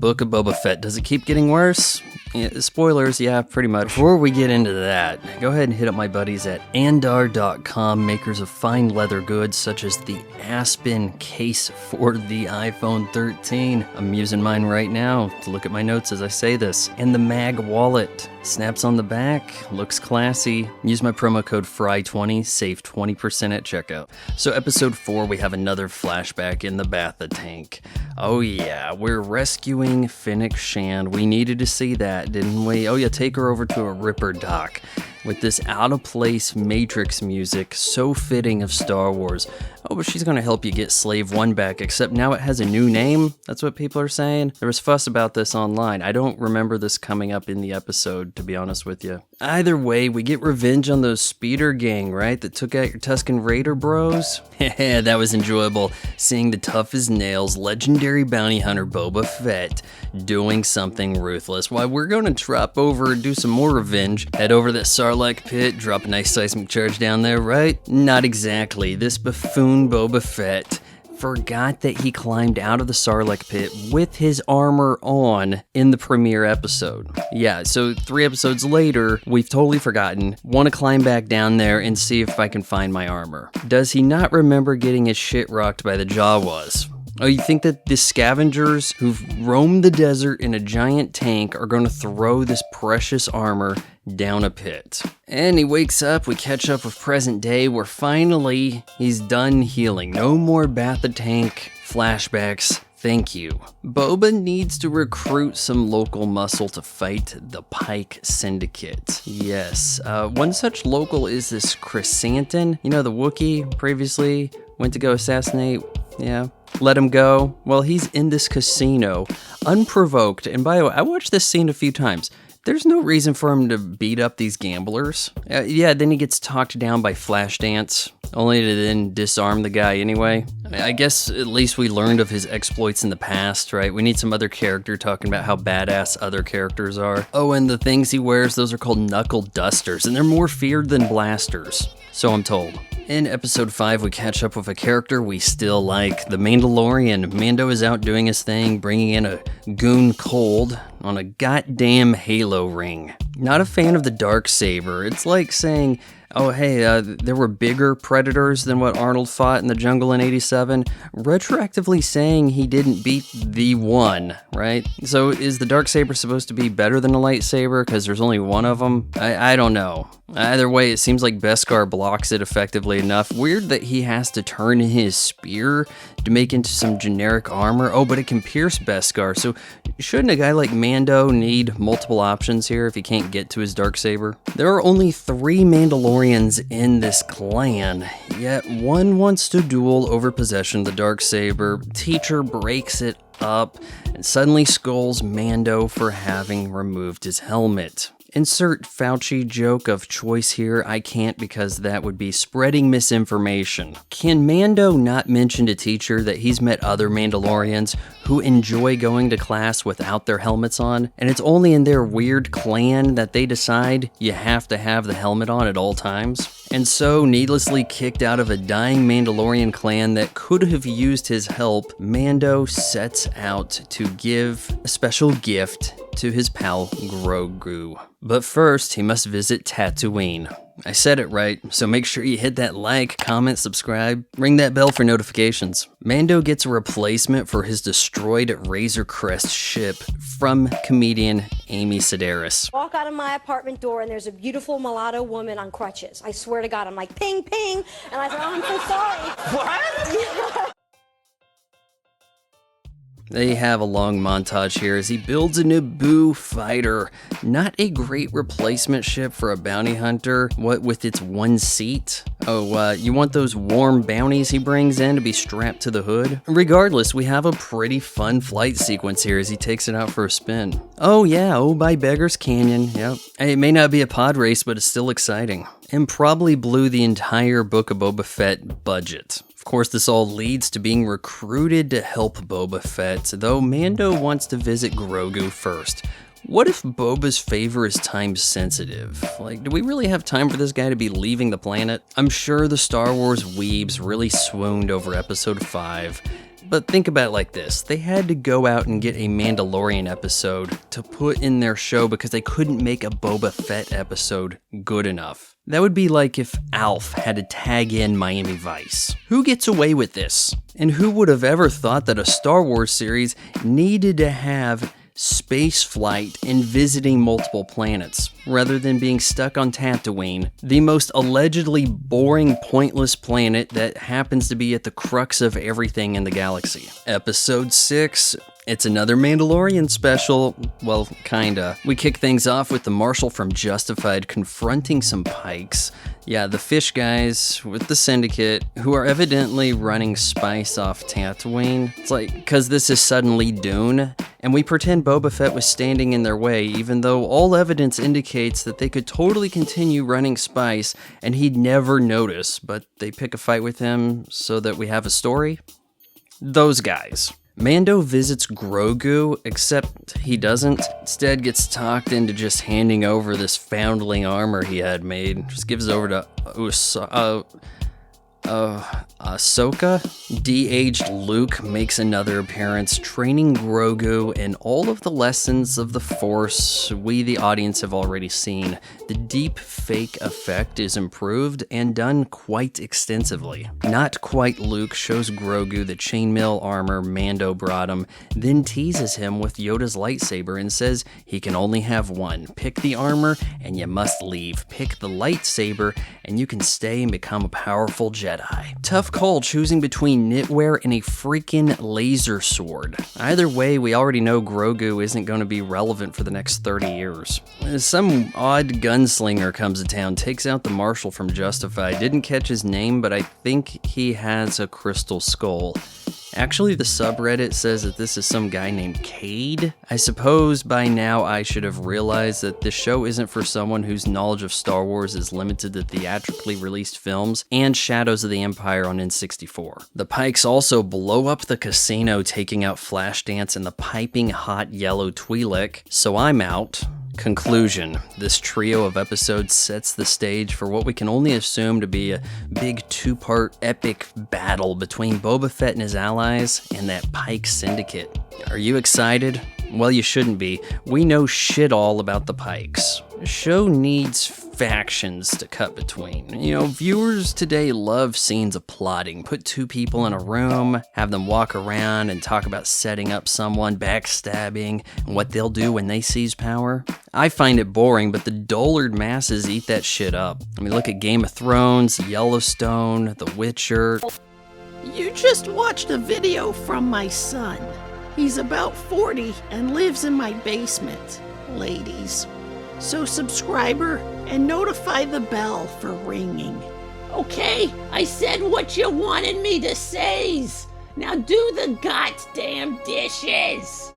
Book of Boba Fett. Does it keep getting worse? Yeah, spoilers, yeah, pretty much. Before we get into that, go ahead and hit up my buddies at andar.com, makers of fine leather goods such as the Aspen case for the iPhone 13. I'm using mine right now to look at my notes as I say this. And the Mag wallet. Snaps on the back, looks classy. Use my promo code FRY20, save 20% at checkout. So episode 4, we have another flashback in the Bacta tank. Oh yeah, we're rescuing Fennec Shand. We needed to see that, didn't we? Oh yeah, take her over to a Ripper dock with this out-of-place Matrix music, so fitting of Star Wars. Oh, but she's gonna help you get Slave 1 back, except now it has a new name? That's what people are saying? There was fuss about this online. I don't remember this coming up in the episode, to be honest with you. Either way, we get revenge on those speeder gang, right? That took out your Tusken Raider bros? Yeah, that was enjoyable. Seeing the tough as nails, legendary bounty hunter Boba Fett doing something ruthless. Why, we're gonna drop over and do some more revenge. Head over to that Sarlacc pit, drop a nice seismic charge down there, right? Not exactly. This buffoon Boba Fett forgot that he climbed out of the Sarlacc pit with his armor on in the premiere episode. Yeah, so 3 episodes later, we've totally forgotten. Want to climb back down there and see if I can find my armor. Does he not remember getting his shit rocked by the Jawas? Oh, you think that the scavengers who've roamed the desert in a giant tank are going to throw this precious armor down a pit? And he wakes up, we catch up with present day, where finally he's done healing. No more Bacta tank flashbacks. Thank you. Boba needs to recruit some local muscle to fight the Pike Syndicate. Yes, one such local is this Chrysanthemum. You know, the Wookiee previously went to go assassinate, yeah, let him go. Well, he's in this casino, unprovoked. And by the way, I watched this scene a few times. There's no reason for him to beat up these gamblers. Yeah, then he gets talked down by Flashdance, only to then disarm the guy anyway. I guess at least we learned of his exploits in the past, right? We need some other character talking about how badass other characters are. Oh, and the things he wears, those are called knuckle dusters, and they're more feared than blasters, so I'm told. In episode 5, we catch up with a character we still like, the Mandalorian. Mando is out doing his thing, bringing in a goon Cold on a goddamn Halo ring. Not a fan of the Darksaber. It's like saying, oh hey, there were bigger predators than what Arnold fought in the jungle in 87, retroactively saying he didn't beat the one, right? So is the Darksaber supposed to be better than a lightsaber because there's only one of them? I don't know. Either way, it seems like Beskar blocks it effectively enough. Weird that he has to turn his spear to make into some generic armor. Oh, but it can pierce Beskar, so shouldn't a guy like Mando need multiple options here if he can't get to his Darksaber? There are only 3 Mandalorians in this clan, yet one wants to duel over possession of the Darksaber. Teacher breaks it up and suddenly scolds Mando for having removed his helmet. Insert Fauci joke of choice here. I can't because that would be spreading misinformation. Can Mando not mention to Teacher that he's met other Mandalorians who enjoy going to class without their helmets on? And it's only in their weird clan that they decide you have to have the helmet on at all times? And so, needlessly kicked out of a dying Mandalorian clan that could have used his help, Mando sets out to give a special gift to his pal Grogu. But first, he must visit Tatooine. I said it right, so make sure you hit that like, comment, subscribe, ring that bell for notifications. Mando gets a replacement for his destroyed Razor Crest ship from comedian Amy Sedaris. Walk out of my apartment door and there's a beautiful mulatto woman on crutches. I swear to God, I'm like, ping, ping, and I said, oh, I'm so sorry. What? They have a long montage here as he builds a Naboo fighter. Not a great replacement ship for a bounty hunter, what with its one seat? Oh, you want those warm bounties he brings in to be strapped to the hood? Regardless, we have a pretty fun flight sequence here as he takes it out for a spin. Oh yeah, by Beggar's Canyon, yep. It may not be a pod race, but it's still exciting. And probably blew the entire Book of Boba Fett budget. Of course, this all leads to being recruited to help Boba Fett, though Mando wants to visit Grogu first. What if Boba's favor is time sensitive? Like, do we really have time for this guy to be leaving the planet? I'm sure the Star Wars weebs really swooned over episode 5. But think about it like this. They had to go out and get a Mandalorian episode to put in their show because they couldn't make a Boba Fett episode good enough. That would be like if Alf had to tag in Miami Vice. Who gets away with this? And who would have ever thought that a Star Wars series needed to have space flight and visiting multiple planets, rather than being stuck on Tatooine, the most allegedly boring, pointless planet that happens to be at the crux of everything in the galaxy. Episode 6, it's another Mandalorian special, well, kinda. We kick things off with the Marshal from Justified confronting some Pikes. Yeah, the fish guys with the Syndicate, who are evidently running spice off Tatooine. It's like, cause this is suddenly Dune, and we pretend Boba Fett was standing in their way, even though all evidence indicates that they could totally continue running spice and he'd never notice, but they pick a fight with him so that we have a story? Those guys. Mando visits Grogu, except he doesn't. Instead gets talked into just handing over this foundling armor he had made. Just gives it over to Ahsoka. De-aged Luke makes another appearance, training Grogu in all of the lessons of the Force we, the audience, have already seen. The deep fake effect is improved and done quite extensively. Not Quite Luke shows Grogu the chainmail armor Mando brought him, then teases him with Yoda's lightsaber and says he can only have one. Pick the armor and you must leave. Pick the lightsaber and you can stay and become a powerful Jedi. Tough call choosing between knitwear and a freaking laser sword. Either way, we already know Grogu isn't going to be relevant for the next 30 years. Some odd gunslinger comes to town, takes out the Marshal from Justified. Didn't catch his name, but I think he has a crystal skull. Actually, the subreddit says that this is some guy named Cade. I suppose by now I should have realized that this show isn't for someone whose knowledge of Star Wars is limited to theatrically released films and Shadows of the Empire on N64. The Pikes also blow up the casino, taking out Flashdance and the piping hot yellow Twi'lek, so I'm out. Conclusion. This trio of episodes sets the stage for what we can only assume to be a big two-part epic battle between Boba Fett and his allies and that Pike Syndicate. Are you excited? Well, you shouldn't be. We know shit all about the Pikes. The show needs factions to cut between. You know, viewers today love scenes of plotting. Put two people in a room, have them walk around and talk about setting up someone, backstabbing, and what they'll do when they seize power. I find it boring, but the dullard masses eat that shit up. I mean, look at Game of Thrones, Yellowstone, The Witcher. You just watched a video from my son. He's about 40 and lives in my basement, ladies. So subscriber and notify the bell for ringing. Okay, I said what you wanted me to say. Now do the goddamn dishes.